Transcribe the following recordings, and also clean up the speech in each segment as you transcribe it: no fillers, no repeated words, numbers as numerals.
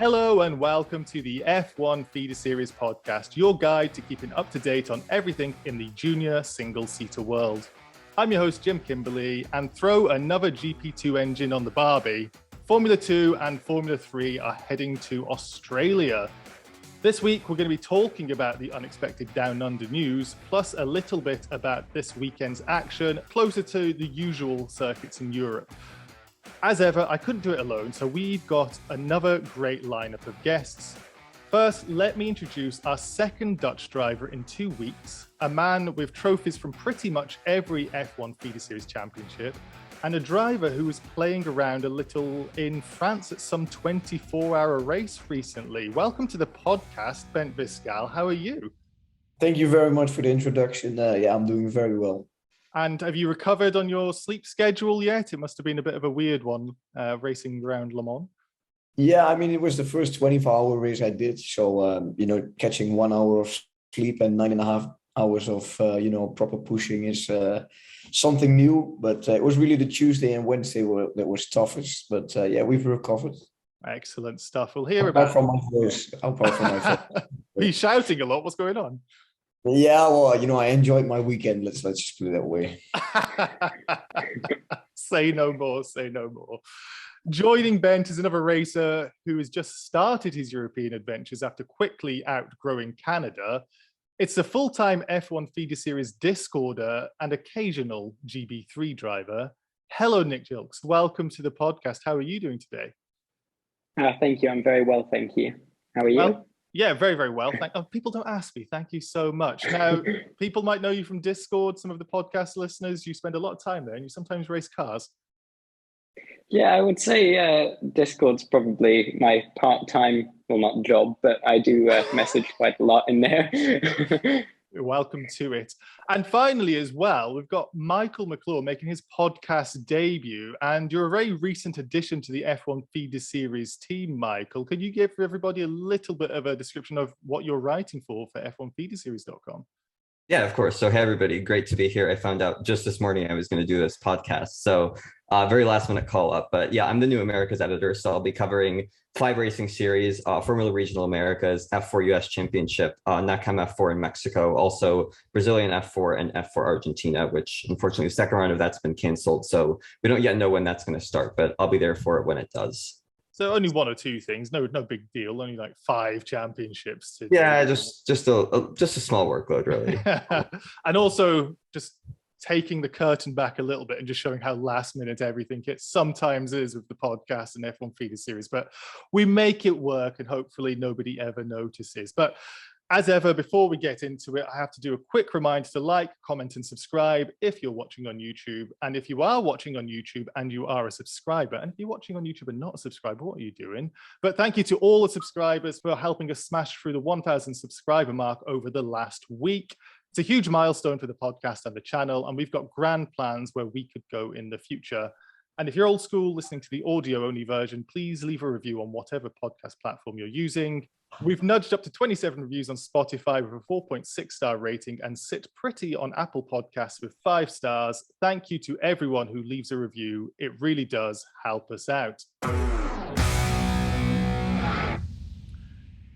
Hello and welcome to the F1 Feeder Series podcast, your guide to keeping up to date on everything in the junior single-seater world. I'm your host, Jim Kimberley, and throw another GP2 engine on the Barbie. Formula 2 and Formula 3 are heading to Australia. This week, we're going to be talking about the unexpected Down Under news, plus a little bit about this weekend's action closer to the usual circuits in Europe. As ever, I couldn't do it alone, so we've got another great lineup of guests. First, let me introduce our second Dutch driver in 2 weeks, a man with trophies from pretty much every F1 Feeder Series championship, and a driver who was playing around a little in France at some 24-hour race recently. Welcome to the podcast, Ben Viscaal. How are you? Thank you very much for the introduction. I'm doing very well. And have you recovered on your sleep schedule yet? It must have been a bit of a weird one, racing around Le Mans. Yeah, I mean, it was the first 24-hour race I did. So, catching 1 hour of sleep and 9.5 hours of, proper pushing is something new. But it was really the Tuesday and Wednesday that was toughest. But we've recovered. Excellent stuff. We'll hear about from my voice. Apart from my voice. Are you shouting a lot? What's going on? Yeah, well, I enjoyed my weekend. Let's just put it that way. Say no more, say no more. Joining Bent is another racer who has just started his European adventures after quickly outgrowing Canada. It's a full-time F1 Feeder Series Discorder and occasional GB3 driver. Hello, Nick Gilkes. Welcome to the podcast. How are you doing today? Thank you. I'm very well, thank you. How are you? Well, yeah, very, very well. People don't ask me. Thank you so much. Now, people might know you from Discord. Some of the podcast listeners, you spend a lot of time there and you sometimes race cars. Yeah, I would say Discord's probably my part-time, well, not job, but I do message quite a lot in there. Welcome to it. And finally, as well, we've got Michael McClure making his podcast debut, and you're a very recent addition to the F1 Feeder Series team, Michael. Could you give everybody a little bit of a description of what you're writing for F1feederseries.com? Yeah, of course. So, hey, everybody. Great to be here. I found out just this morning I was going to do this podcast. So, very last minute call up. But yeah, I'm the new Americas editor. So I'll be covering 5 racing series, Formula Regional Americas, F4 US Championship, NACAM F4 in Mexico, also Brazilian F4 and F4 Argentina, which unfortunately the second round of that's been canceled. So we don't yet know when that's going to start, but I'll be there for it when it does. So only 1 or 2 things, no big deal. Only like 5 championships. Yeah, just a small workload, really. And also just taking the curtain back a little bit and just showing how last minute everything it sometimes is with the podcast and F1 Feeder Series. But we make it work and hopefully nobody ever notices. But as ever, before we get into it, I have to do a quick reminder to like, comment, and subscribe if you're watching on YouTube. And if you are watching on YouTube and you are a subscriber, and if you're watching on YouTube and not a subscriber, what are you doing? But thank you to all the subscribers for helping us smash through the 1,000 subscriber mark over the last week. It's a huge milestone for the podcast and the channel, and we've got grand plans where we could go in the future. And if you're old school listening to the audio-only version, please leave a review on whatever podcast platform you're using. We've nudged up to 27 reviews on Spotify with a 4.6-star rating and sit pretty on Apple Podcasts with 5 stars. Thank you to everyone who leaves a review. It really does help us out.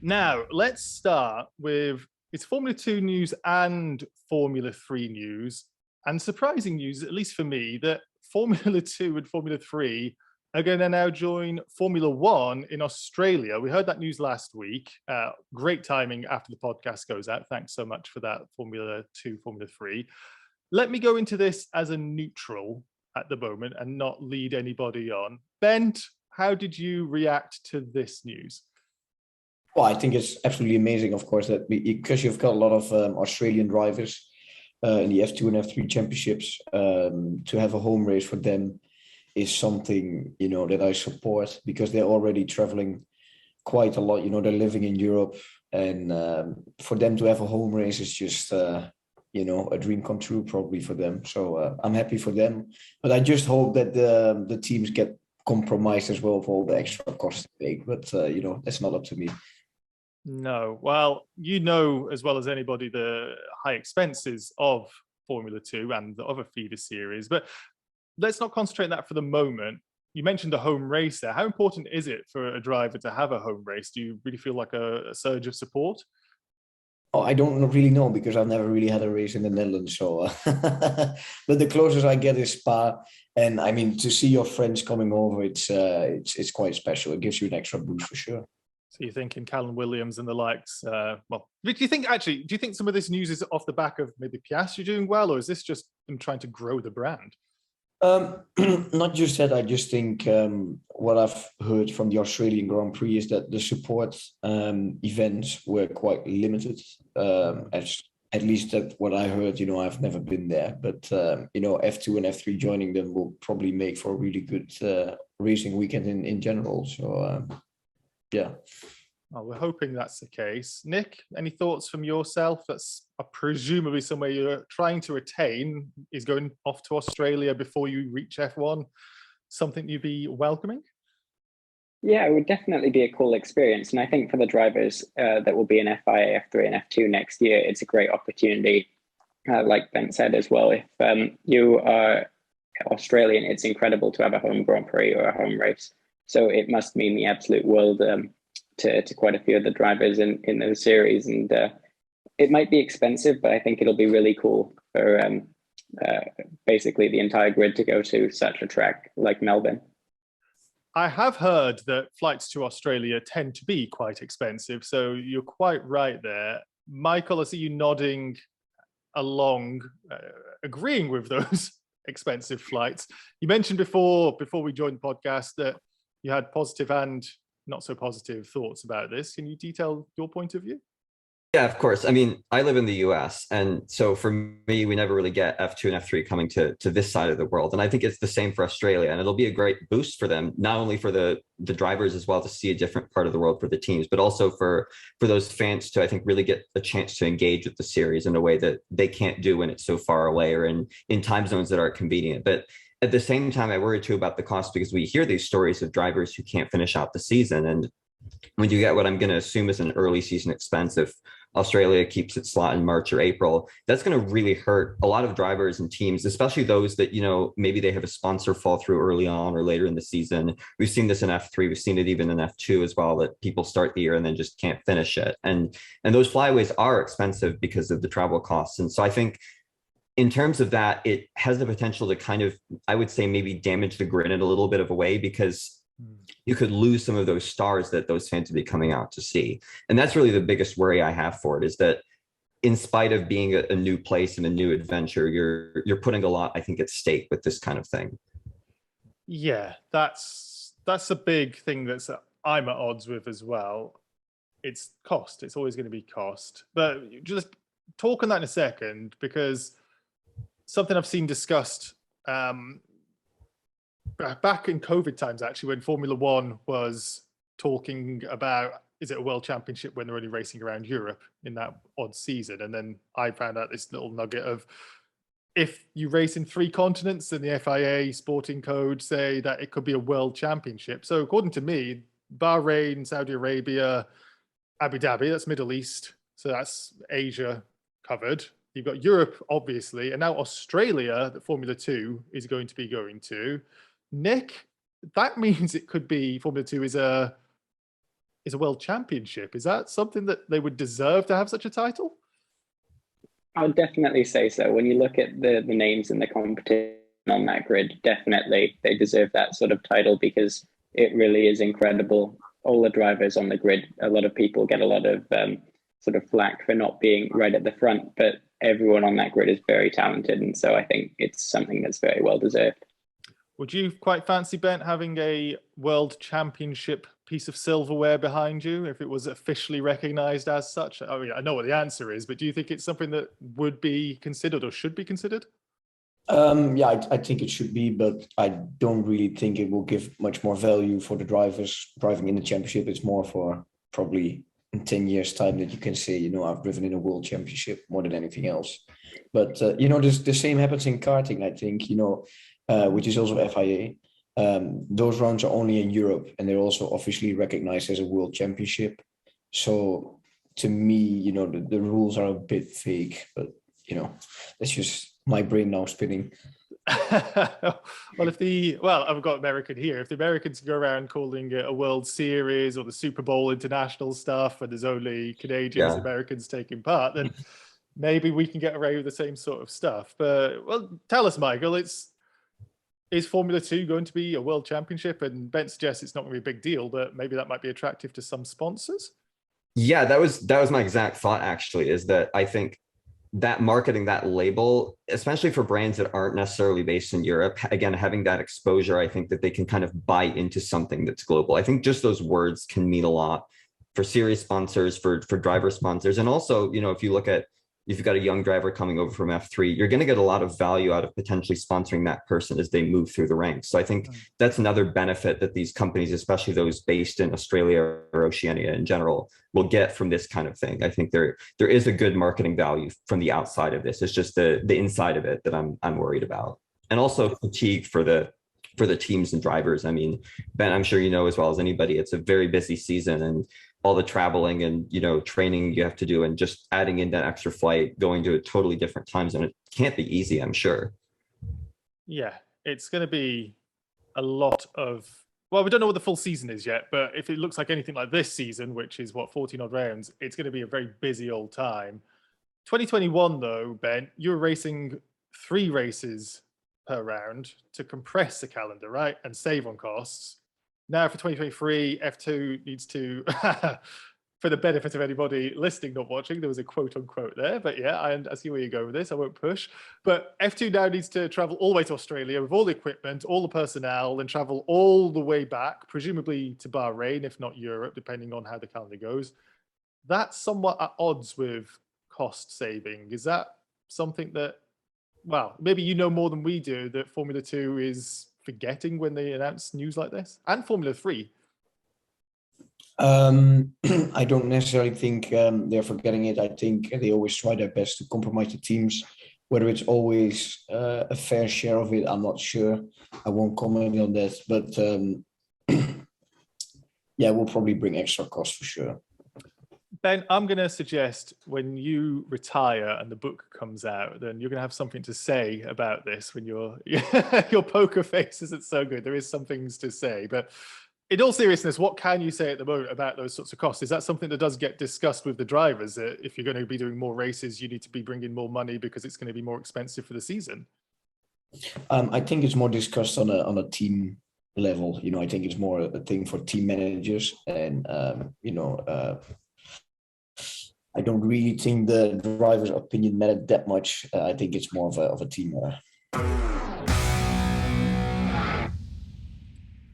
Now, let's start with it's Formula 2 news and Formula 3 news. And surprising news, at least for me, that Formula 2 and Formula 3 are going to now join Formula 1 in Australia. We heard that news last week. Great timing after the podcast goes out. Thanks so much for that, Formula 2, Formula 3. Let me go into this as a neutral at the moment and not lead anybody on. Bent, how did you react to this news? Well, I think it's absolutely amazing, of course, that because you've got a lot of Australian drivers in the F2 and F3 championships, to have a home race for them is something, that I support because they're already traveling quite a lot. They're living in Europe, and for them to have a home race is just, a dream come true probably for them. So I'm happy for them, but I just hope that the teams get compromised as well for all the extra costs they take. But, that's not up to me. No. Well, as well as anybody, the high expenses of Formula 2 and the other feeder series. But let's not concentrate on that for the moment. you mentioned a home race there. How important is it for a driver to have a home race? Do you really feel like a surge of support? Oh, I don't really know because I've never really had a race in the Netherlands. So, but the closest I get is Spa, and I mean to see your friends coming over, it's quite special. It gives you an extra boost for sure. So you're thinking Callum Williams and the likes. Well, do you think some of this news is off the back of maybe Piastri doing well, or is this just them trying to grow the brand? Not just that. I just think what I've heard from the Australian Grand Prix is that the support events were quite limited. At least that's what I heard. I've never been there, but F2 and F3 joining them will probably make for a really good racing weekend in general. So yeah. Well, we're hoping that's the case. Nick, any thoughts from yourself? That's presumably somewhere you're trying to attain, is going off to Australia before you reach F1. Something you'd be welcoming? Yeah, it would definitely be a cool experience. And I think for the drivers that will be in FIA, F3 and F2 next year, it's a great opportunity. Like Ben said as well, if you are Australian, it's incredible to have a home Grand Prix or a home race. So it must mean the absolute world to quite a few of the drivers in the series, and it might be expensive, but I think it'll be really cool for basically the entire grid to go to such a track like Melbourne. I have heard that flights to Australia tend to be quite expensive, so you're quite right there. Michael, I see you nodding along, agreeing with those expensive flights. You mentioned before we joined the podcast that you had positive and not so positive thoughts about this. Can you detail your point of view? Yeah, of course. I mean, I live in the US, and so for me, we never really get F2 and F3 coming to this side of the world. And I think it's the same for Australia, and it'll be a great boost for them, not only for the drivers as well to see a different part of the world for the teams, but also for those fans to, I think, really get a chance to engage with the series in a way that they can't do when it's so far away or in time zones that aren't convenient. But at the same time, I worry too about the cost, because we hear these stories of drivers who can't finish out the season. And when you get what I'm going to assume is an early season expense, if Australia keeps its slot in March or April, that's going to really hurt a lot of drivers and teams, especially those that, maybe they have a sponsor fall through early on or later in the season. We've seen this in F3. We've seen it even in F2 as well, that people start the year and then just can't finish it. And those flyaways are expensive because of the travel costs. And so I think in terms of that, it has the potential to kind of, I would say, maybe damage the grid in a little bit of a way, because you could lose some of those stars that those fans would be coming out to see. And that's really the biggest worry I have for it, is that in spite of being a new place and a new adventure, you're putting a lot, I think, at stake with this kind of thing. Yeah, that's a big thing that's I'm at odds with as well. It's cost. It's always going to be cost. But just talk on that in a second, because something I've seen discussed back in COVID times, actually, when Formula One was talking about, is it a world championship when they're only racing around Europe in that odd season? And then I found out this little nugget of, if you race in 3 continents, then the FIA sporting code say that it could be a world championship. So according to me, Bahrain, Saudi Arabia, Abu Dhabi, that's Middle East. So that's Asia covered. You've got Europe, obviously, and now Australia, that Formula 2 is going to be going to. Nick, that means it could be Formula 2 is a world championship. Is that something that they would deserve to have such a title? I would definitely say so. When you look at the names in the competition on that grid, definitely they deserve that sort of title, because it really is incredible. All the drivers on the grid, a lot of people get a lot of sort of flack for not being right at the front, but everyone on that grid is very talented. And so I think it's something that's very well deserved. Would you quite fancy, Ben, having a world championship piece of silverware behind you if it was officially recognized as such? I mean, I know what the answer is, but do you think it's something that would be considered or should be considered? Yeah, I think it should be, but I don't really think it will give much more value for the drivers driving in the championship. It's more for probably in 10 years' time that you can say, I've driven in a world championship more than anything else. But, the same happens in karting, I think, which is also FIA. Those rounds are only in Europe, and they're also officially recognized as a world championship. So to me, the rules are a bit fake, but, that's just my brain now spinning. Well, I've got American here. If the Americans go around calling it a World Series or the Super Bowl international stuff, and there's only Canadians, Americans taking part, then maybe we can get away with the same sort of stuff. But well, tell us, Michael, is Formula 2 going to be a world championship? And Ben suggests it's not going to be a big deal, but maybe that might be attractive to some sponsors. Yeah, that was my exact thought, actually, is that I think that marketing, that label, especially for brands that aren't necessarily based in Europe, again, having that exposure, I think that they can kind of buy into something that's global. I think just those words can mean a lot for series sponsors, for driver sponsors. And also, you know, if you've got a young driver coming over from F3, you're going to get a lot of value out of potentially sponsoring that person as they move through the ranks. So I think that's another benefit that these companies, especially those based in Australia or Oceania in general, will get from this kind of thing. I think there is a good marketing value from the outside of this. It's just the inside of it that I'm worried about. And also fatigue for the teams and drivers. I mean, Ben, I'm sure you know as well as anybody, it's a very busy season, and all the traveling and, you know, training you have to do, and just adding in that extra flight, going to a totally different time zone. It can't be easy, I'm sure. Yeah, it's going to be a lot of, well, we don't know what the full season is yet, but if it looks like anything like this season, which is what, 14 odd rounds, it's going to be a very busy old time. 2021 though, Ben, you're racing 3 races per round to compress the calendar, right? And save on costs. Now for 2023, F2 needs to, for the benefit of anybody listening, not watching, there was a quote unquote there, but yeah, I see where you go with this. I won't push. But F2 now needs to travel all the way to Australia with all the equipment, all the personnel, and travel all the way back, presumably to Bahrain, if not Europe, depending on how the calendar goes. That's somewhat at odds with cost saving. Is that something that, well, maybe you know more than we do, that Formula 2 is forgetting when they announce news like this, and Formula 3? I don't necessarily think they're forgetting it. I think they always try their best to compromise the teams. Whether it's always a fair share of it, I'm not sure. I won't comment on that, but yeah, we'll probably bring extra costs for sure. Ben, I'm going to suggest when you retire and the book comes out, then you're going to have something to say about this when your poker face isn't so good. There is some things to say, but in all seriousness, what can you say at the moment about those sorts of costs? Is that something that does get discussed with the drivers? That if you're going to be doing more races, you need to be bringing more money because it's going to be more expensive for the season? I think it's more discussed on a team level. You know, I think it's more a thing for team managers, and you know, I don't really think the driver's opinion mattered that much. I think it's more of a team matter.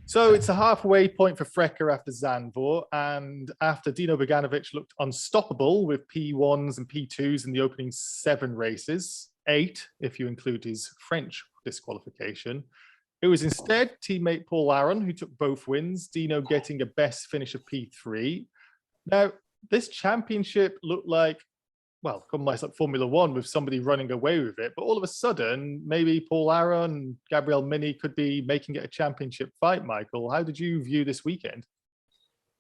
So it's a halfway point for FRECA after Zandvoort, and after Dino Beganovic looked unstoppable with P1s and P2s in the opening 7 races, 8 if you include his French disqualification. It was instead teammate Paul Aron who took both wins, Dino getting a best finish of P3. Now, this championship looked like, well, almost like Formula 1 with somebody running away with it. But all of a sudden, maybe Paul Aron and Gabriel Mini could be making it a championship fight, Michael. How did you view this weekend?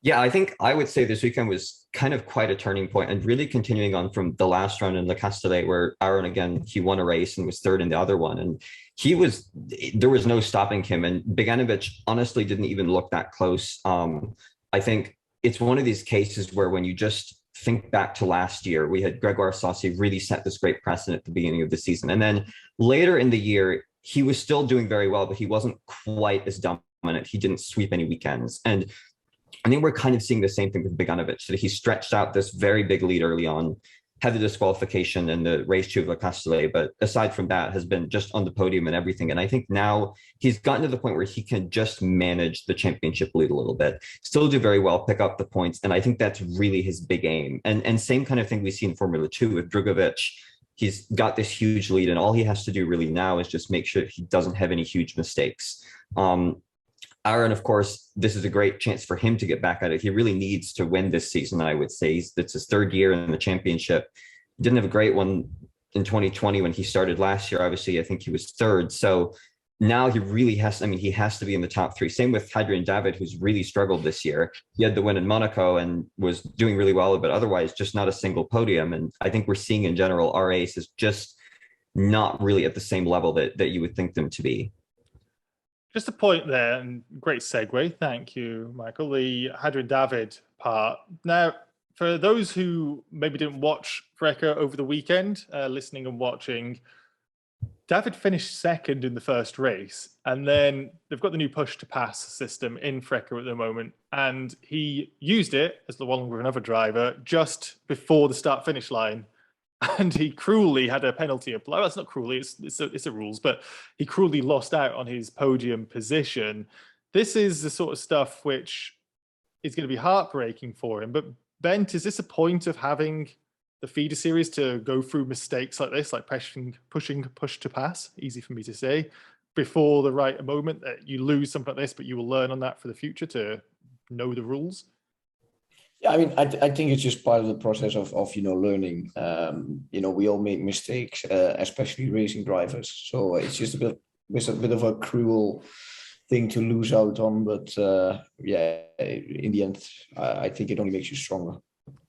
Yeah, I think I would say this weekend was kind of quite a turning point, and really continuing on from the last round in Le Castellet, where Aron, again, he won a race and was third in the other one. And there was no stopping him. And Beganovic honestly didn't even look that close. I think it's one of these cases where when you just think back to last year, we had Gregoire Saucy really set this great precedent at the beginning of the season. And then later in the year, he was still doing very well, but he wasn't quite as dominant. He didn't sweep any weekends. And I think we're kind of seeing the same thing with Beganovic, that he stretched out this very big lead early on, had the disqualification in the race 2 of Le Castellet, but aside from that has been just on the podium and everything. And I think now he's gotten to the point where he can just manage the championship lead a little bit, still do very well, pick up the points. And I think that's really his big aim. And same kind of thing we see in Formula 2 with Drugovic. He's got this huge lead, and all he has to do really now is just make sure he doesn't have any huge mistakes. Aron, of course, this is a great chance for him to get back at it. He really needs to win this season, I would say. It's his 3rd year in the championship. Didn't have a great one in 2020 when he started last year. Obviously, I think he was 3rd. So now he really has, he has to be in the top 3. Same with Hadrian David, who's really struggled this year. He had the win in Monaco and was doing really well, but otherwise just not a single podium. And I think we're seeing in general, our ace is just not really at the same level that you would think them to be. Just a point there, and great segue. Thank you, Michael. The Hadrian David part. Now, for those who maybe didn't watch FRECA over the weekend, listening and watching, David finished second in the first race, and then they've got the new push to pass system in FRECA at the moment, and he used it as along with another driver just before the start finish line. And he cruelly had a penalty applied. Well, that's not cruelly, it's a rules, but he cruelly lost out on his podium position. This is the sort of stuff which is going to be heartbreaking for him. But Bent, is this a point of having the feeder series to go through mistakes like this, like pushing push to pass, easy for me to say, before the right moment that you lose something like this, but you will learn on that for the future to know the rules? Yeah, I mean, I think it's just part of the process of learning. We all make mistakes, especially racing drivers. So it's just a bit of a cruel thing to lose out on. But in the end, I think it only makes you stronger.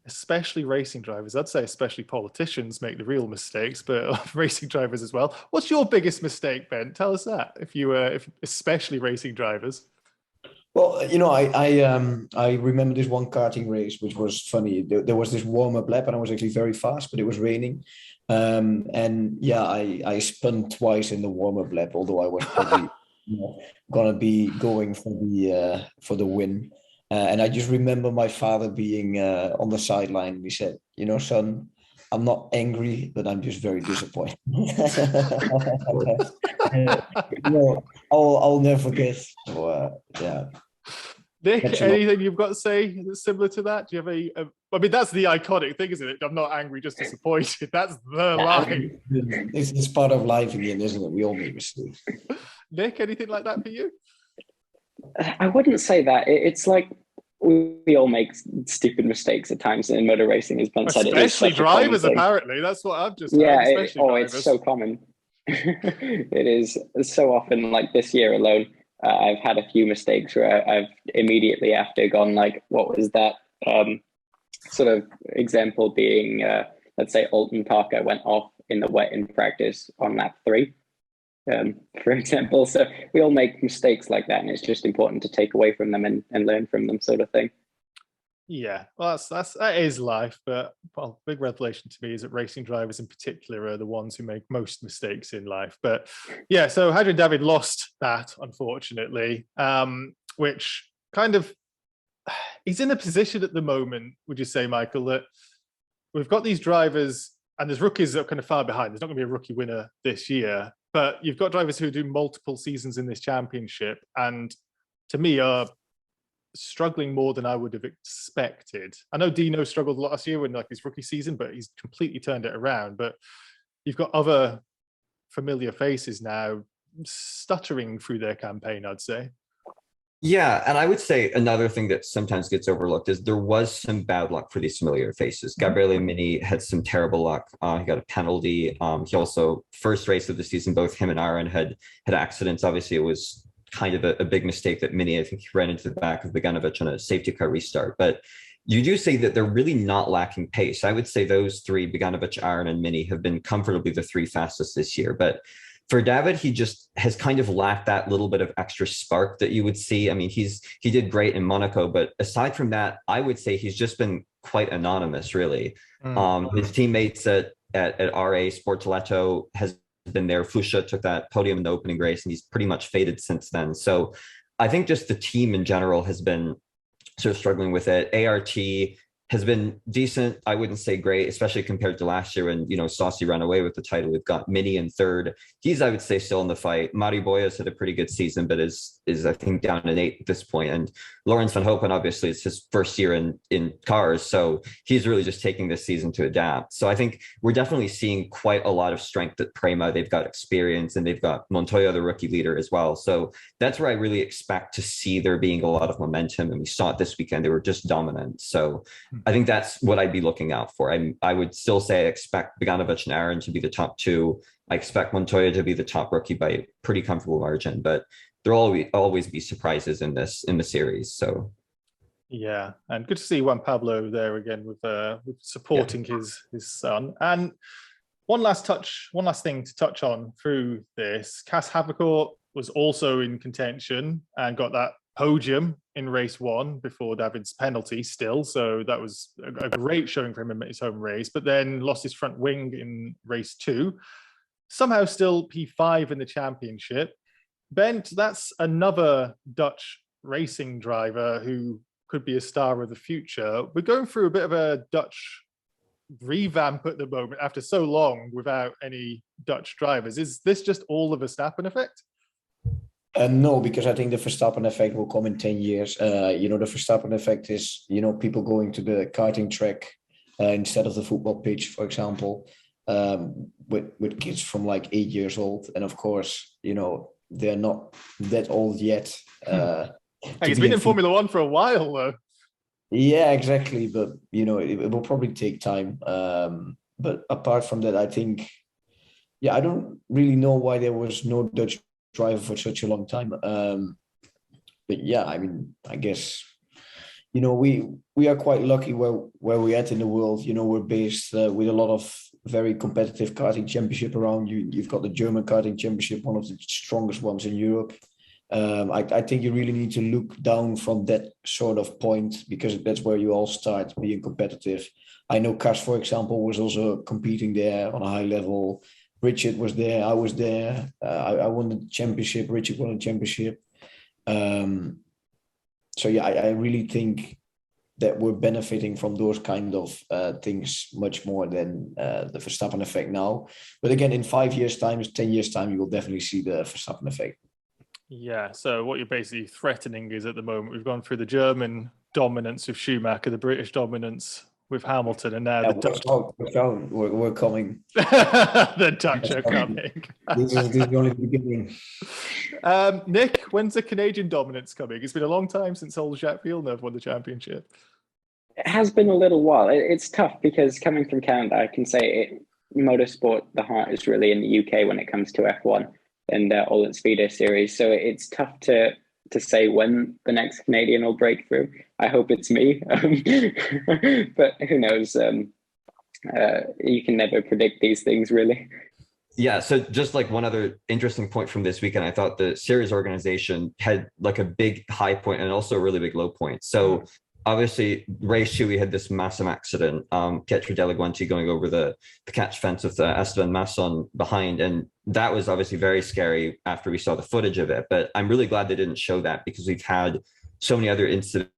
Especially racing drivers. I'd say especially politicians make the real mistakes, but racing drivers as well. What's your biggest mistake, Ben? Tell us that. If especially racing drivers. Well, I remember this one karting race, which was funny. There was this warm-up lap, and I was actually very fast, but it was raining. I spun twice in the warm-up lap, although I was probably gonna be going for the win. And I just remember my father being on the sideline, and he said, "Son, I'm not angry, but I'm just very disappointed." I'll never forget. So, Nick, anything you've got to say that's similar to that? Do you have I mean, that's the iconic thing, isn't it? I'm not angry, just disappointed. That's the line. It's part of life again, isn't it? We all make mistakes. Nick, anything like that for you? I wouldn't say that. It's like we all make stupid mistakes at times in motor racing, as Ben said. Especially drivers, apparently. That's what I've just heard. It's so common. It is so often. Like this year alone, I've had a few mistakes where I've immediately after gone like, what was that? Sort of example being, let's say Alton Parker went off in the wet in practice on lap 3. For example. So we all make mistakes like that, and it's just important to take away from them and learn from them, sort of thing. Yeah, well, that is life. But big revelation to me is that racing drivers in particular are the ones who make most mistakes in life. But yeah, so Hadrian David lost that, unfortunately, which kind of, he's in a position at the moment, would you say, Michael, that we've got these drivers and there's rookies that are kind of far behind. There's not going to be a rookie winner this year. But you've got drivers who do multiple seasons in this championship, and to me are struggling more than I would have expected. I know Dino struggled last year in like his rookie season, but he's completely turned it around. But you've got other familiar faces now stuttering through their campaign, I'd say. Yeah, and I would say another thing that sometimes gets overlooked is there was some bad luck for these familiar faces. Gabriele Mini had some terrible luck. He got a penalty. He also, first race of the season, both him and Aron had accidents. Obviously, it was kind of a big mistake that Mini, I think he ran into the back of Beganovic on a safety car restart. But you do say that they're really not lacking pace. I would say those three, Beganovic, Aron, and Mini, have been comfortably the three fastest this year. But for David, he just has kind of lacked that little bit of extra spark that you would see. I mean, he did great in Monaco, but aside from that, I would say he's just been quite anonymous, really. His teammates at RA Sportoletto has been there. Fusha took that podium in the opening race, and he's pretty much faded since then. So I think just the team in general has been sort of struggling with it. ART has been decent. I wouldn't say great, especially compared to last year when, Saucy ran away with the title. We've got Mini in third. He's, I would say, still in the fight. Mari Boyas had a pretty good season, but is I think down in 8 at this point. And Lawrence Van Hopen, obviously, it's his first year in cars. So he's really just taking this season to adapt. So I think we're definitely seeing quite a lot of strength at Prema. They've got experience, and they've got Montoya, the rookie leader, as well. So that's where I really expect to see there being a lot of momentum. And we saw it this weekend. They were just dominant. So I think that's what I'd be looking out for. I would still say I expect Beganovic and Aron to be the top 2. I expect Montoya to be the top rookie by a pretty comfortable margin, but there'll always be surprises in the series. So yeah, and good to see Juan Pablo there again with supporting his son. And one last thing to touch on through this. Cas Havercourt was also in contention and got that podium in race 1 before David's penalty still. So that was a great showing for him in his home race, but then lost his front wing in race 2. Somehow still P5 in the championship. Bent, that's another Dutch racing driver who could be a star of the future. We're going through a bit of a Dutch revamp at the moment after so long without any Dutch drivers. Is this just all the Verstappen effect? No, because I think the Verstappen effect will come in 10 years. The Verstappen effect is, people going to the karting track instead of the football pitch, for example, with kids from like 8 years old. And of course, they're not that old yet. He's been in Formula 1 for a while, though. Yeah, exactly. But, it will probably take time. But apart from that, I think, I don't really know why there was no Dutch driver for such a long time. But yeah, I mean, I guess, we are quite lucky where we're at in the world. We're based with a lot of very competitive karting championship around you. You've got the German karting championship, one of the strongest ones in Europe. I think you really need to look down from that sort of point, because that's where you all start being competitive. I know Cas, for example, was also competing there on a high level. Richard was there. I was there. I won the championship. Richard won the championship. So yeah, I really think that we're benefiting from those kind of things much more than the Verstappen effect now. But again, in 5 years' time, 10 years' time, you will definitely see the Verstappen effect. Yeah, so what you're basically threatening is, at the moment, we've gone through the German dominance with Schumacher, the British dominance with Hamilton, and now the Dutch. We're coming. The Dutch are coming. This is only the beginning. Nick, when's the Canadian dominance coming? It's been a long time since old Jacques Villeneuve won the championship. It has been a little while. It's tough because coming from Canada, I can say motorsport, the heart is really in the UK when it comes to F1 and all its feeder series. So it's tough to say when the next Canadian will break through. I hope it's me, but who knows? You can never predict these things, really. Yeah, so just like one other interesting point from this weekend, I thought the series organization had like a big high point and also a really big low point. So obviously, race 2, we had this massive accident, Pietro Delaguanti going over the catch fence with Esteban Masson behind. And that was obviously very scary after we saw the footage of it. But I'm really glad they didn't show that, because we've had so many other incidents.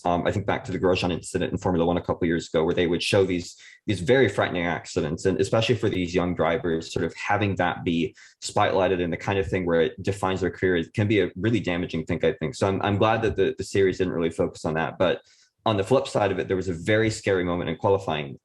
I think back to the Grosjean incident in Formula 1 a couple of years ago, where they would show these very frightening accidents. And especially for these young drivers, sort of having that be spotlighted and the kind of thing where it defines their career, it can be a really damaging thing, I think. So I'm glad that the series didn't really focus on that. But on the flip side of it, there was a very scary moment in qualifying.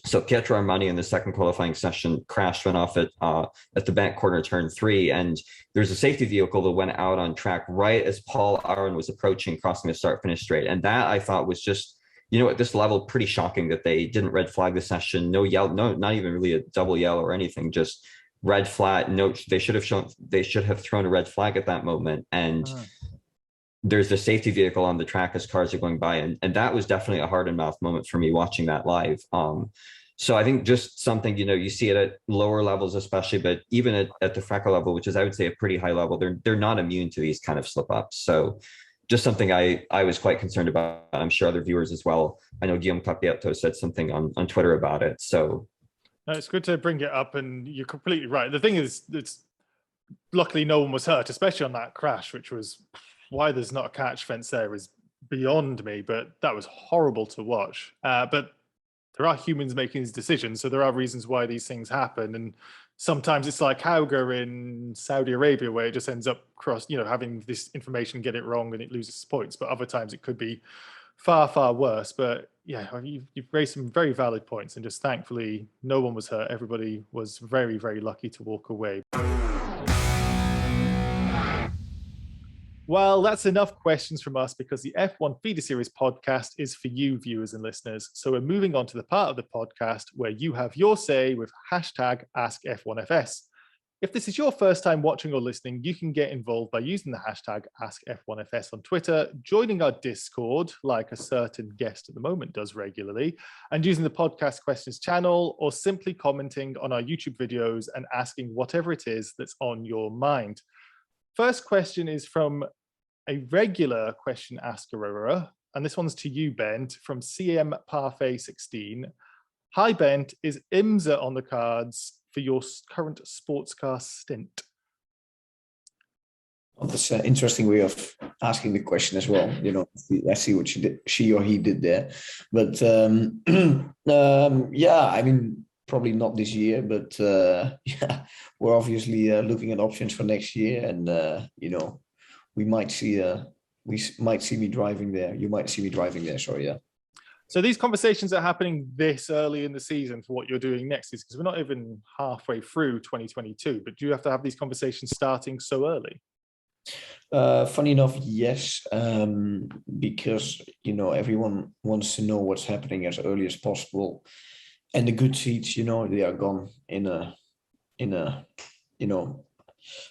So Pietro Armani in the second qualifying session crashed, went off at the back corner, turn 3, and there's a safety vehicle that went out on track right as Paul Aron was approaching, crossing the start-finish straight. And that, I thought, was just, at this level, pretty shocking that they didn't red flag the session. No yell, no, not even really a double yell or anything, just red flag. No, they should have thrown a red flag at that moment. And there's the safety vehicle on the track as cars are going by. And that was definitely a heart and mouth moment for me watching that live. So I think just something, you see it at lower levels, especially, but even at the FRECA level, which is, I would say, a pretty high level, they're not immune to these kind of slip ups. So just something I was quite concerned about. I'm sure other viewers as well. I know Guillaume Capietto said something on Twitter about it. So no, it's good to bring it up, and you're completely right. The thing is, luckily no one was hurt, especially on that crash, which was why there's not a catch fence there is beyond me, but that was horrible to watch. But there are humans making these decisions, so there are reasons why these things happen. And sometimes it's like Hauger in Saudi Arabia, where it just ends up having this information, get it wrong, and it loses points. But other times it could be far, far worse. But yeah, you've raised some very valid points, and just thankfully no one was hurt. Everybody was very, very lucky to walk away. Well, that's enough questions from us, because the F1 Feeder Series podcast is for you, viewers and listeners. So we're moving on to the part of the podcast where you have your say with hashtag AskF1FS. If this is your first time watching or listening, you can get involved by using the hashtag AskF1FS on Twitter, joining our Discord, like a certain guest at the moment does regularly, and using the podcast questions channel, or simply commenting on our YouTube videos and asking whatever it is that's on your mind. First question is from a regular question asker, and this one's to you, Bent, from CM Parfait 16. Hi, Bent, is IMSA on the cards for your current sports car stint? Well, that's an interesting way of asking the question as well. You know, I see what she or he did there. But yeah, I mean, probably not this year, but yeah, we're obviously looking at options for next year, and you know, we might see me driving there. You might see me driving there. Sorry, yeah. So these conversations are happening this early in the season for what you're doing next, is because we're not even halfway through 2022, but do you have to have these conversations starting so early? Funny enough, yes, because, you know, everyone wants to know what's happening as early as possible. And the good seats, you know, they are gone in a you know,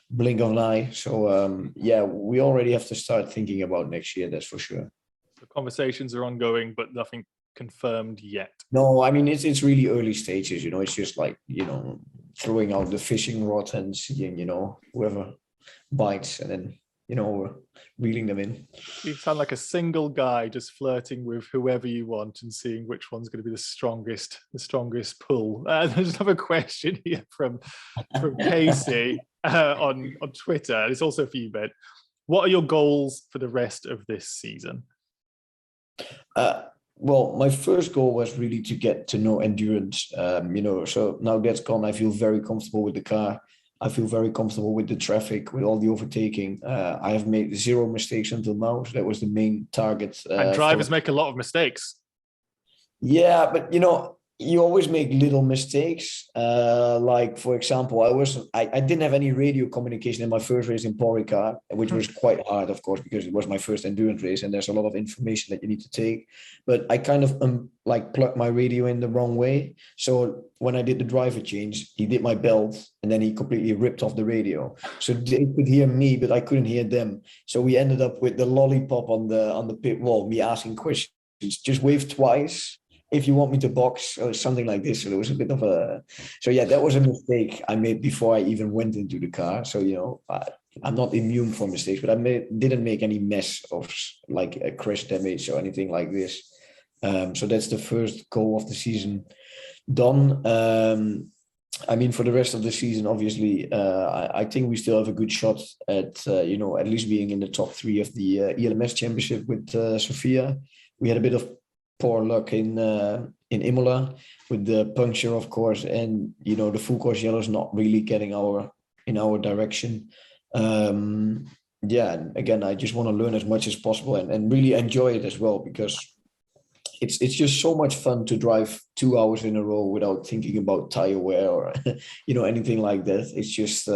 blink of an eye. So yeah, we already have to start thinking about next year, that's for sure. The conversations are ongoing, but nothing confirmed yet. No, I mean, it's really early stages, you know. It's just like, you know, throwing out the fishing rod and seeing, you know, whoever bites, and then, you know, reeling them in. You sound like a single guy just flirting with whoever you want and seeing which one's going to be the strongest pull. There's another question here from Casey on Twitter, and it's also for you, Ben. What are your goals for the rest of this season? Well, my first goal was really to get to know endurance, you know, so now that's gone. I feel very comfortable with the car. I feel very comfortable with the traffic, with all the overtaking. I have made 0 mistakes until now, so that was the main target. And drivers make a lot of mistakes. Yeah, but, you know, you always make little mistakes. Like, for example, I didn't have any radio communication in my first race in Porica, which was quite hard, of course, because it was my first endurance race and there's a lot of information that you need to take. But I kind of like plugged my radio in the wrong way. So when I did the driver change, he did my belt and then he completely ripped off the radio. So they could hear me, but I couldn't hear them. So we ended up with the lollipop on the pit wall, me asking questions, just wave twice if you want me to box, or something like this. So there was a bit of so yeah, that was a mistake I made before I even went into the car. So, you know, I'm not immune from mistakes, but I didn't make any mess of like a crash damage or anything like this. So that's the first goal of the season done. I mean, for the rest of the season, obviously, I think we still have a good shot at, you know, at least being in the top 3 of the ELMS championship with Sofia. We had a bit of poor luck in Imola with the puncture, of course, and, you know, the full course yellow is not really getting in our direction. Yeah, again, I just want to learn as much as possible and really enjoy it as well, because it's just so much fun to drive 2 hours in a row without thinking about tire wear or you know, anything like that. It's just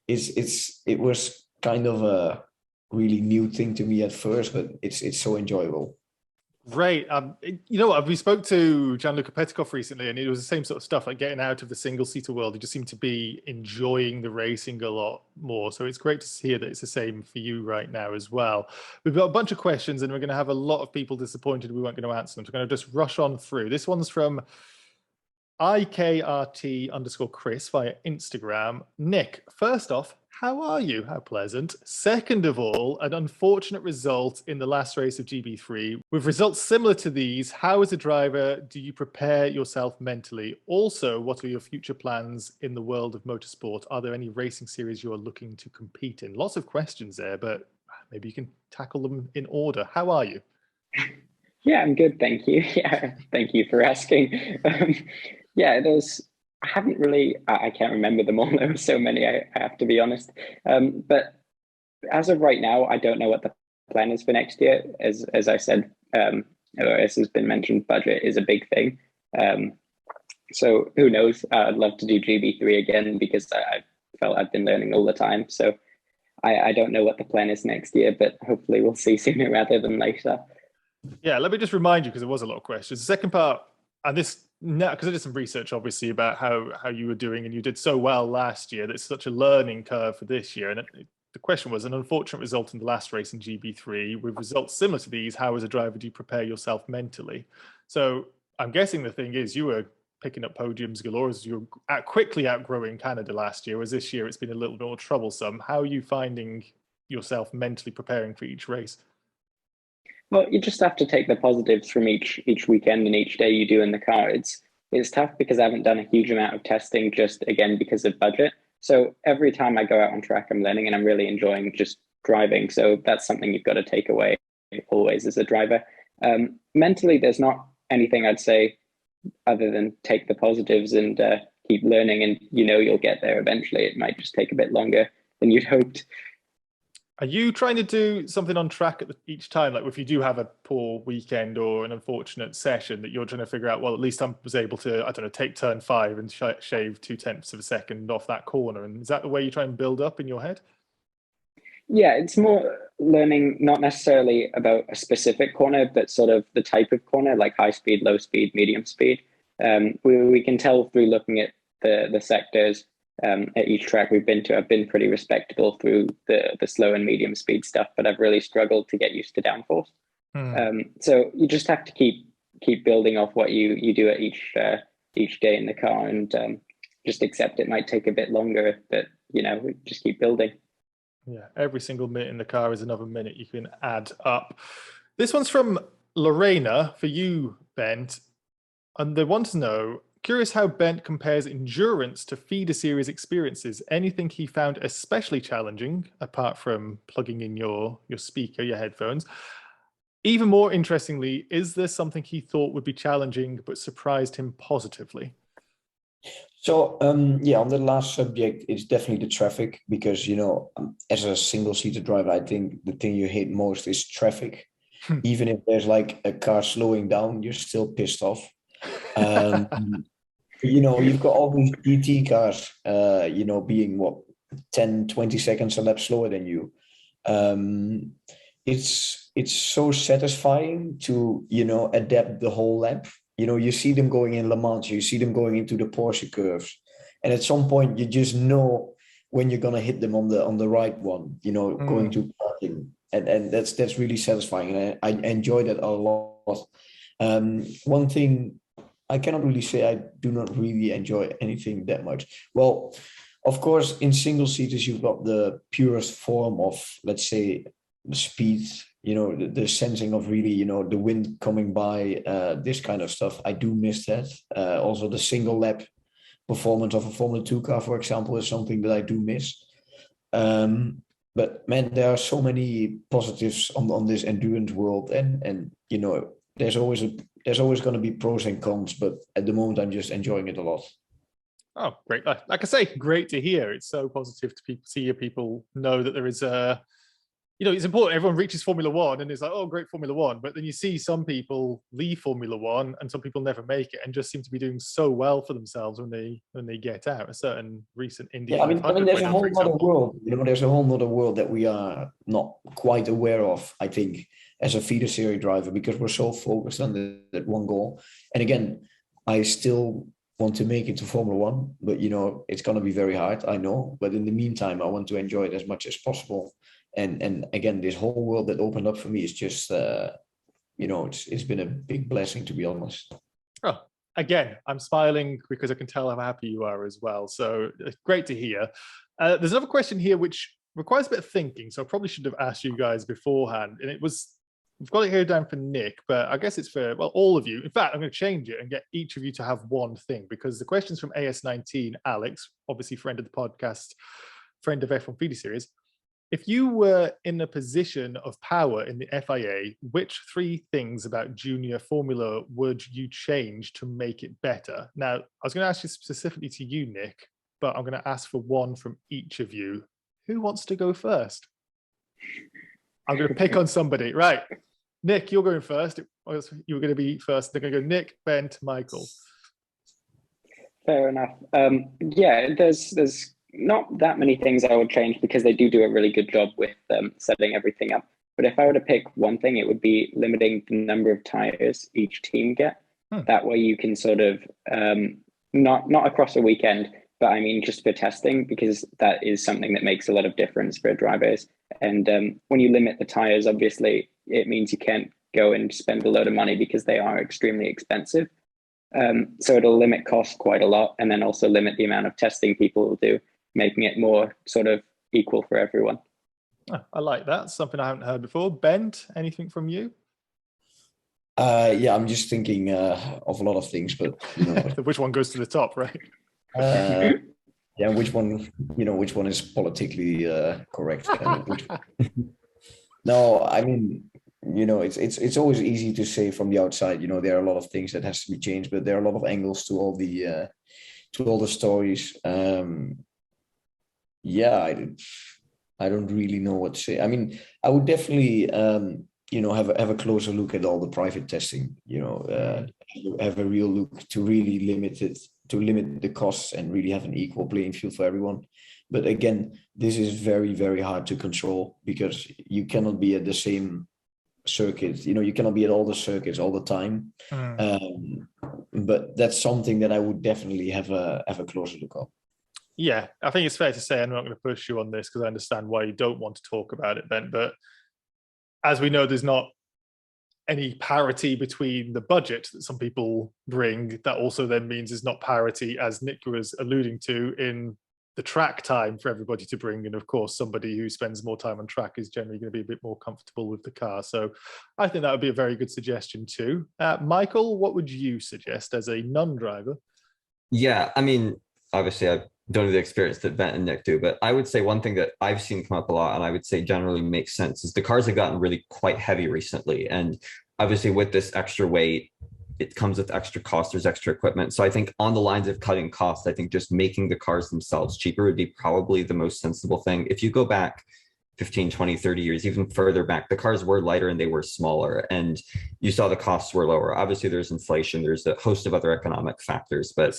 it was kind of a really new thing to me at first, but it's so enjoyable. Right. You know what? We spoke to Gianluca Petikoff recently, and it was the same sort of stuff, like getting out of the single-seater world. You just seem to be enjoying the racing a lot more. So it's great to hear that it's the same for you right now as well. We've got a bunch of questions, and we're going to have a lot of people disappointed we weren't going to answer them. So we're going to just rush on through. This one's from IKRT_Chris via Instagram. Nick, first off, how are you? How pleasant. Second of all, an unfortunate result in the last race of GB3. With results similar to these, how as a driver do you prepare yourself mentally? Also, what are your future plans in the world of motorsport? Are there any racing series you are looking to compete in? Lots of questions there, but maybe you can tackle them in order. How are you? Yeah, I'm good, thank you. Yeah, thank you for asking. Yeah, I haven't really, I can't remember them all. There were so many, I have to be honest. But as of right now, I don't know what the plan is for next year. As I said, or as has been mentioned, budget is a big thing. So who knows? I'd love to do GB3 again, because I felt I've been learning all the time. So I don't know what the plan is next year, but hopefully we'll see sooner rather than later. Yeah, let me just remind you, because there was a lot of questions. The second part, and this No, because I did some research, obviously, about how you were doing, and you did so well last year. That's such a learning curve for this year. And the question was, an unfortunate result in the last race in GB3, with results similar to these, how as a driver do you prepare yourself mentally? So I'm guessing the thing is you were picking up podiums galore as you were quickly outgrowing Canada last year, whereas this year it's been a little bit more troublesome. How are you finding yourself mentally preparing for each race? Well, you just have to take the positives from each weekend and each day you do in the car. It's tough because I haven't done a huge amount of testing, just again because of budget. So every time I go out on track, I'm learning and I'm really enjoying just driving. So that's something you've got to take away always as a driver. Mentally, there's not anything I'd say other than take the positives and keep learning, and you'll get there eventually. It might just take a bit longer than you'd hoped. Are you trying to do something on track each time? Like if you do have a poor weekend or an unfortunate session, that you're trying to figure out, well, at least I was able to, I don't know, take turn 5 and shave 0.2 of a second off that corner. And is that the way you try and build up in your head? Yeah, it's more learning, not necessarily about a specific corner, but sort of the type of corner, like high speed, low speed, medium speed. We can tell through looking at the sectors at each track we've been to. I've been pretty respectable through the slow and medium speed stuff, but I've really struggled to get used to downforce. So you just have to keep building off what you do at each day in the car, and just accept it might take a bit longer, but just keep building. Yeah, every single minute in the car is another minute you can add up. This one's from Lorena for you, Bent, and they want to know, curious how Bent compares endurance to feeder series experiences. Anything he found especially challenging, apart from plugging in your speaker, your headphones? Even more interestingly, is there something he thought would be challenging but surprised him positively? So yeah, on the last subject, it's definitely the traffic, because as a single-seater driver, I think the thing you hate most is traffic. Even if there's like a car slowing down, you're still pissed off. You've got all these GT cars, being 10, 20 seconds a lap slower than you. It's so satisfying to, adapt the whole lap. You see them going in Le Mans, you see them going into the Porsche curves. And at some point you just know when you're going to hit them on the right one, going to parking. And that's really satisfying. And I enjoy that a lot. One thing, I cannot really say I do not really enjoy anything that much. Well, of course, in single seaters, you've got the purest form of, let's say, the speed, the sensing of really, the wind coming by, this kind of stuff. I do miss that. Also, the single lap performance of a Formula 2 car, for example, is something that I do miss. But man, there are so many positives on this endurance world, and there's always going to be pros and cons, but at the moment I'm just enjoying it a lot. Oh, great! Like I say, great to hear. It's so positive to see people know that there is a. It's important. Everyone reaches Formula One and is like, oh, great Formula One. But then you see some people leave Formula One and some people never make it and just seem to be doing so well for themselves when they get out. A certain recent Indy 500 there's a whole other world. There's a whole other world that we are not quite aware of, I think, as a feeder series driver, because we're so focused on that one goal. And again, I still want to make it to Formula One, but it's going to be very hard, I know. But in the meantime, I want to enjoy it as much as possible. And again, this whole world that opened up for me is just, it's been a big blessing, to be honest. Oh, again, I'm smiling because I can tell how happy you are as well. So it's great to hear. There's another question here which requires a bit of thinking, so I probably should have asked you guys beforehand. And we've got it here down for Nick, but I guess it's for, all of you. In fact, I'm going to change it and get each of you to have one thing, because the question's from AS19, Alex, obviously friend of the podcast, friend of F1 Feeder Series. If you were in a position of power in the FIA, which 3 things about junior Formula would you change to make it better? Now, I was going to ask you specifically to you, Nick, but I'm going to ask for one from each of you. Who wants to go first? I'm going to pick on somebody. Right. Nick, you're going first. You were going to be first. They're going to go Nick, Bent, Michael. Fair enough. Yeah, there's not that many things I would change, because they do a really good job with setting everything up. But if I were to pick one thing, it would be limiting the number of tires each team get. That way you can sort of, not across a weekend, but I mean, just for testing, because that is something that makes a lot of difference for drivers. And when you limit the tires, obviously, it means you can't go and spend a load of money because they are extremely expensive. So it'll limit costs quite a lot, and then also limit the amount of testing people will do, making it more sort of equal for everyone. I like that. Something I haven't heard before. Bent, anything from you? Yeah, I'm just thinking of a lot of things, but Which one goes to the top, right? Yeah, which one is politically correct? No, I mean, it's always easy to say from the outside. There are a lot of things that has to be changed, but there are a lot of angles to all the stories. Yeah, I don't really know what to say. I mean, I would definitely have a closer look at all the private testing. Have a real look to really limit the costs and really have an equal playing field for everyone. But again, this is very, very hard to control because you cannot be at the same circuits. You cannot be at all the circuits all the time. But that's something that I would definitely have a closer look at. Yeah, I think it's fair to say, I'm not going to push you on this because I understand why you don't want to talk about it, Ben, but as we know, there's not any parity between the budget that some people bring. That also then means there's not parity, as Nick was alluding to, in the track time for everybody to bring. And of course, somebody who spends more time on track is generally going to be a bit more comfortable with the car. So I think that would be a very good suggestion too. Michael, what would you suggest as a non-driver? Yeah, I mean, obviously I don't have the experience that Ben and Nick do, but I would say one thing that I've seen come up a lot, and I would say generally makes sense, is the cars have gotten really quite heavy recently. And obviously with this extra weight, it comes with extra cost, there's extra equipment. So I think on the lines of cutting costs, I think just making the cars themselves cheaper would be probably the most sensible thing. If you go back 15, 20, 30 years, even further back, the cars were lighter and they were smaller, and you saw the costs were lower. Obviously there's inflation, there's a host of other economic factors, but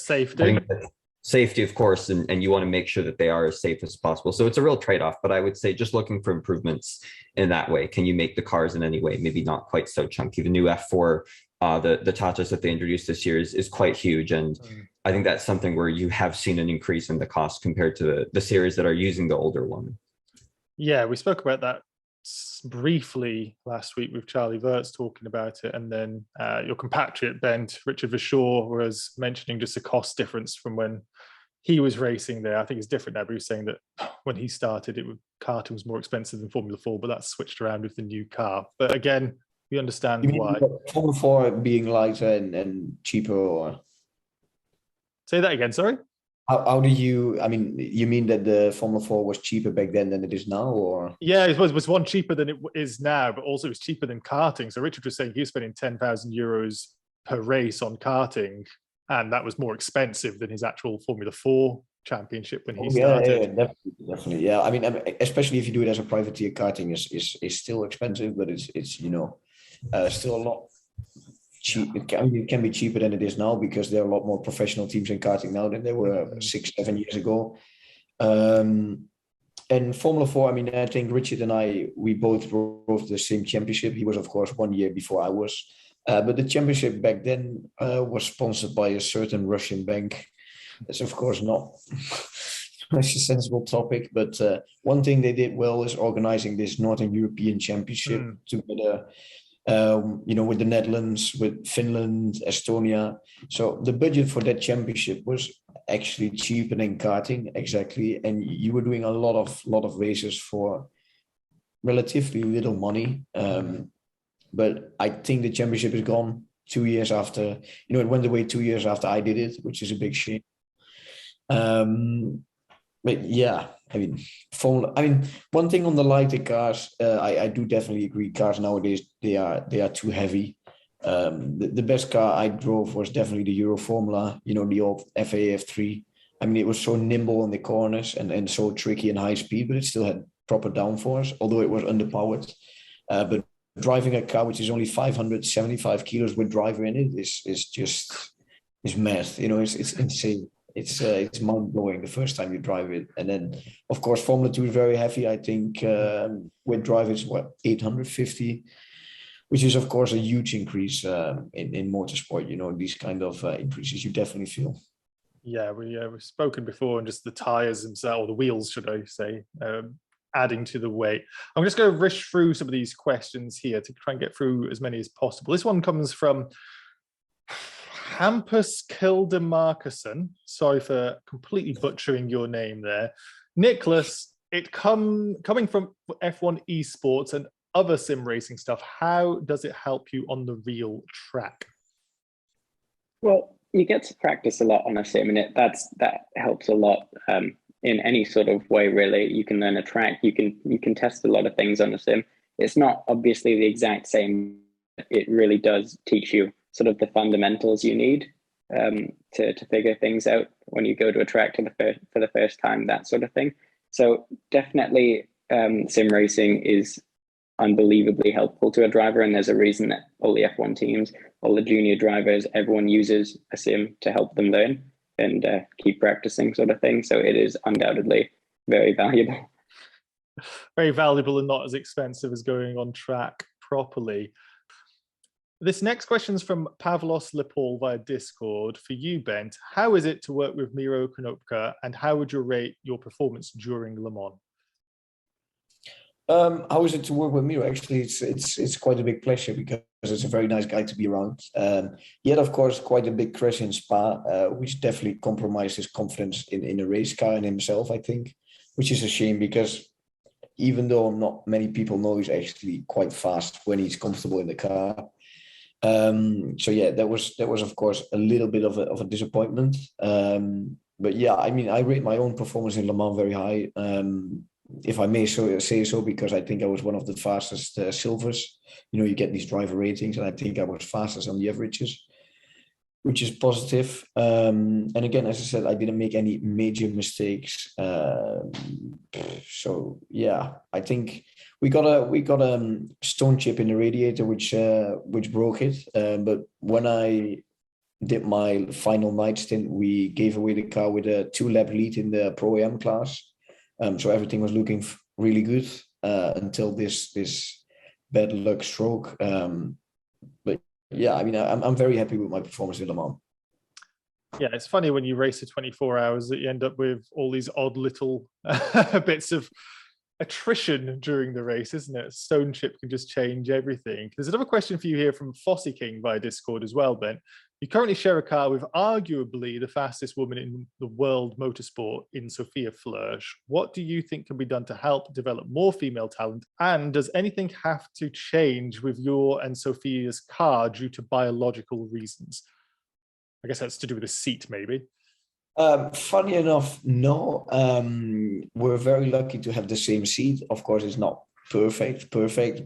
safety, of course, and you want to make sure that they are as safe as possible. So it's a real trade-off, but I would say just looking for improvements in that way. Can you make the cars in any way maybe not quite so chunky? The new F4, the Tatas that they introduced this year is quite huge, and I think that's something where you have seen an increase in the cost compared to the series that are using the older one. Yeah, we spoke about that briefly last week with Charlie Wirtz talking about it, and then your compatriot Bent, Richard Viscaal, was mentioning just a cost difference from when he was racing there. I think it's different now, but he was saying that when he started, karting was more expensive than Formula 4, but that's switched around with the new car. But again, we understand why. Formula 4 being lighter and cheaper, or say that again, sorry? How do you, I mean, you mean that the Formula 4 was cheaper back then than it is now, or? Yeah, it was one cheaper than it is now, but also it was cheaper than karting. So Richard was saying he was spending 10,000 euros per race on karting, and that was more expensive than his actual Formula 4 championship when he started. Yeah, definitely. Yeah, I mean, especially if you do it as a privateer, karting is still expensive, but it's still a lot cheap. It can be cheaper than it is now because there are a lot more professional teams in karting now than there were 6-7 years ago. And Formula 4, I mean, I think Richard and we both drove the same championship. He was, of course, 1 year before I was. But the championship back then was sponsored by a certain Russian bank. That's, of course, not a sensible topic. But one thing they did well is organizing this Northern European Championship together, with the Netherlands, with Finland, Estonia. So the budget for that championship was actually cheaper than karting, exactly. And you were doing a lot of races for relatively little money. But I think the championship is gone 2 years after, it went away 2 years after I did it, which is a big shame. But yeah, I mean, one thing on the lighter cars, I do definitely agree. Cars nowadays, they are too heavy. The best car I drove was definitely the Euro Formula, the old FA F3. I mean, it was so nimble in the corners and so tricky and high speed, but it still had proper downforce, although it was underpowered. But driving a car which is only 575 kilos with driver in it is math. It's insane. It's mind blowing the first time you drive it, and then of course Formula 2 is very heavy. I think with drivers 850. which is of course a huge increase in motorsport. You know, these kind of increases you definitely feel. Yeah, we've spoken before, and just the tires themselves, or the wheels, should I say, adding to the weight. I'm just going to rush through some of these questions here to try and get through as many as possible. This one comes from Hampus Kildemarcuson. Sorry for completely butchering your name there. Nicholas, coming from F1 esports and other sim racing stuff, how does it help you on the real track? Well, you get to practice a lot on a sim, and that helps a lot in any sort of way. Really, you can learn a track. You can test a lot of things on a sim. It's not obviously the exact same. It really does teach you sort of the fundamentals you need to figure things out when you go to a track for the first time, that sort of thing. So definitely, sim racing is unbelievably helpful to a driver, and there's a reason that all the F1 teams, all the junior drivers, everyone uses a sim to help them learn and keep practicing, sort of thing. So it is undoubtedly very valuable. Very valuable and not as expensive as going on track properly. This next question is from Pavlos Lepol via Discord. For you, Bent, how is it to work with Miro Konopka, and how would you rate your performance during Le Mans? How is it to work with Miro? Actually, it's quite a big pleasure because it's a very nice guy to be around. He had, of course, quite a big crash in Spa, which definitely compromised his confidence in a race car and himself, I think, which is a shame because even though not many people know, he's actually quite fast when he's comfortable in the car. So yeah, that was of course a little bit of a disappointment. But yeah, I mean, I rate my own performance in Le Mans very high. If I may say so, because I think I was one of the fastest silvers. You know, you get these driver ratings, and I think I was fastest on the averages, which is positive. And again, as I said, I didn't make any major mistakes. So yeah, I think we got a stone chip in the radiator, which broke it. But when I did my final night stint, we gave away the car with a 2-lap lead in the Pro Am class. So everything was looking really good until this bad luck stroke. But yeah, I mean, I'm very happy with my performance in Le Mans. Yeah, it's funny when you race for 24 hours that you end up with all these odd little bits of attrition during the race, isn't it? Stone chip can just change everything. There's another question for you here from Fossey King via Discord as well, Ben. You currently share a car with arguably the fastest woman in the world motorsport in Sophia Flörsch. What do you think can be done to help develop more female talent? And does anything have to change with your and Sophia's car due to biological reasons? I guess that's to do with the seat, maybe. Funny enough, no. We're very lucky to have the same seat. Of course, it's not perfect,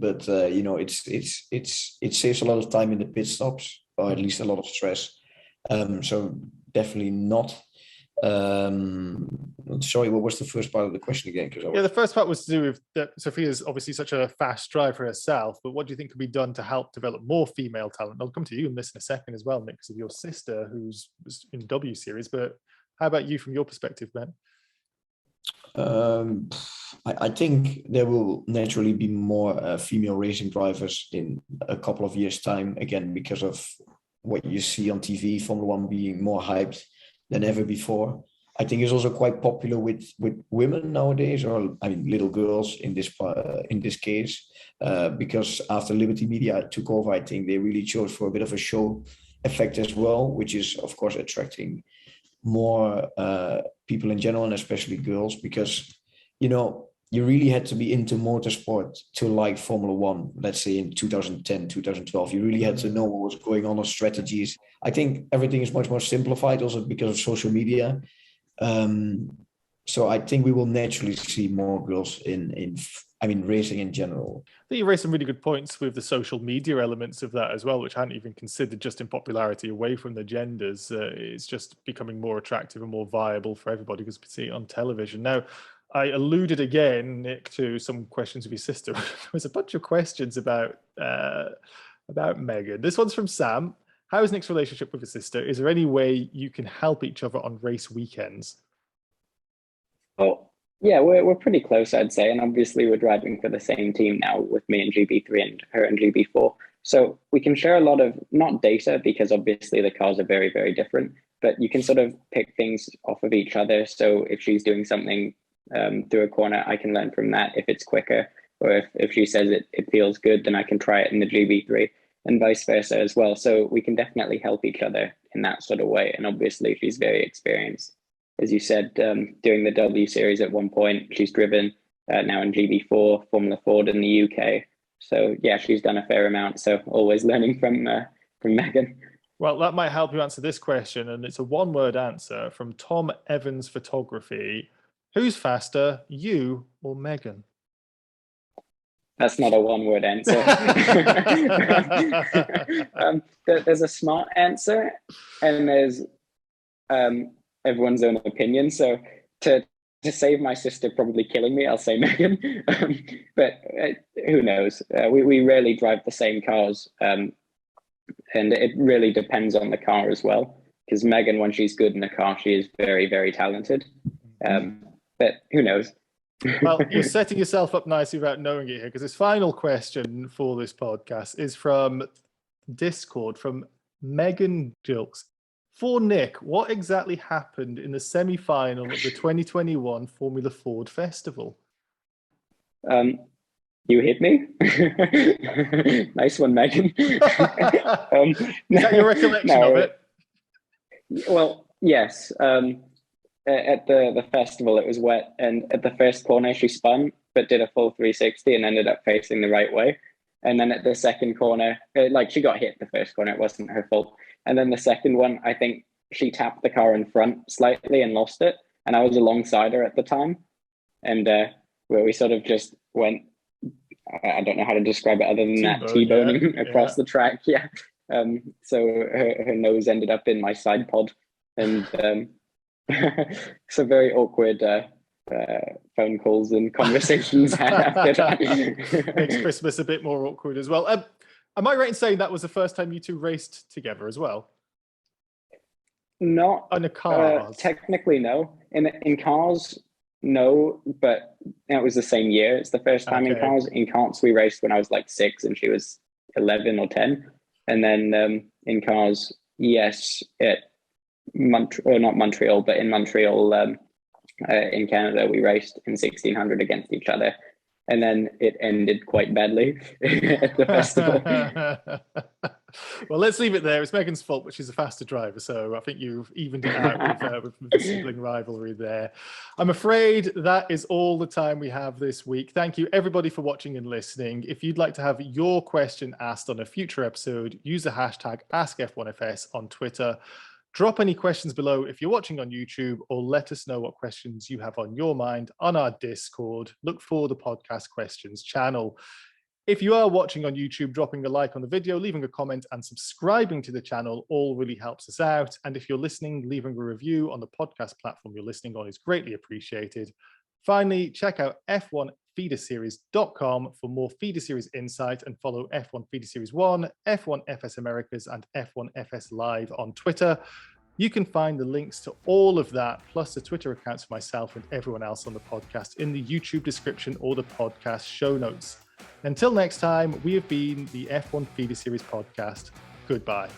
but you know, it saves a lot of time in the pit stops, or at least a lot of stress. So definitely not. Sorry, what was the first part of the question again? Yeah, the first part was to do with that Sophia's obviously such a fast driver herself, but what do you think could be done to help develop more female talent? I'll come to you in this in a second as well, Nick, because of your sister who's in W Series, but how about you from your perspective, Ben? I think there will naturally be more female racing drivers in a couple of years' time, again, because of what you see on TV, Formula One being more hyped than ever before. I think it's also quite popular with women nowadays, or I mean, little girls in this case, because after Liberty Media took over, I think they really chose for a bit of a show effect as well, which is of course attracting more people in general, and especially girls, because you know, you really had to be into motorsport to like Formula One. Let's say in 2010, 2012, you really had to know what was going on strategies. I think everything is much more simplified also because of social media. So I think we will naturally see more girls in racing in general. I think you raised some really good points with the social media elements of that as well, which I hadn't even considered, just in popularity away from the genders. It's just becoming more attractive and more viable for everybody because we see it on television. Now, I alluded again, Nick, to some questions of your sister. There was a bunch of questions about Megan. This one's from Sam. How is Nick's relationship with his sister? Is there any way you can help each other on race weekends? Well, yeah, we're pretty close, I'd say. And obviously we're driving for the same team now with me in GB3 and her in GB4. So we can share a lot of, not data, because obviously the cars are very, very different, but you can sort of pick things off of each other. So if she's doing something through a corner, I can learn from that if it's quicker, or if she says it feels good, then I can try it in the GB3, and vice versa as well. So we can definitely help each other in that sort of way. And obviously she's very experienced. As you said, doing the W series at one point, she's driven now in GB4, Formula Ford in the UK. So yeah, she's done a fair amount. So always learning from Megan. Well, that might help you answer this question. And it's a one-word answer from Tom Evans Photography. Who's faster, you or Megan? That's not a one-word answer. There's a smart answer, and there's everyone's own opinion. So to save my sister probably killing me, I'll say Megan. But who knows? We rarely drive the same cars, and it really depends on the car as well. Because Megan, when she's good in the car, she is very, very talented. But who knows? Well, you're setting yourself up nicely without knowing it here, because this final question for this podcast is from Discord, from Megan Gilkes. For Nick, what exactly happened in the semi-final of the 2021 Formula Ford Festival? You hit me. Nice one, Megan. Is that your recollection of it? Well, yes. At the festival, it was wet, and at the first corner she spun but did a full 360 and ended up facing the right way. And then at the second corner, she got hit the first corner, it wasn't her fault. And then the second one, I think she tapped the car in front slightly and lost it, and I was alongside her at the time, and where we sort of just went, I don't know how to describe it other than that, T-boning across the track. So her nose ended up in my side pod, and so very awkward phone calls and conversations after that. Makes Christmas a bit more awkward as well. Am I right in saying that was the first time you two raced together as well? Not in a car. Technically, no. In cars, no, but it was the same year. It's the first time in cars. In karts, we raced when I was like 6 and she was 11 or 10. And then in cars, yes, not Montreal, but in Montreal, in Canada, we raced in 1600 against each other, and then it ended quite badly at the festival. Well, let's leave it there. It's Megan's fault, but she's a faster driver, so I think you've evened it out with the sibling rivalry there. I'm afraid that is all the time we have this week. Thank you, everybody, for watching and listening. If you'd like to have your question asked on a future episode, use the hashtag AskF1FS on Twitter. Drop any questions below if you're watching on YouTube, or let us know what questions you have on your mind on our Discord. Look for the podcast questions channel. If you are watching on YouTube, dropping a like on the video, leaving a comment and subscribing to the channel all really helps us out. And if you're listening, leaving a review on the podcast platform you're listening on is greatly appreciated. Finally, check out f1feederseries.com for more feeder series insight, and follow F1 Feeder Series 1, F1 FS Americas and F1 FS Live on Twitter. You can find the links to all of that, plus the Twitter accounts for myself and everyone else on the podcast, in the YouTube description or the podcast show notes. Until next time, we have been the F1 Feeder Series podcast. Goodbye.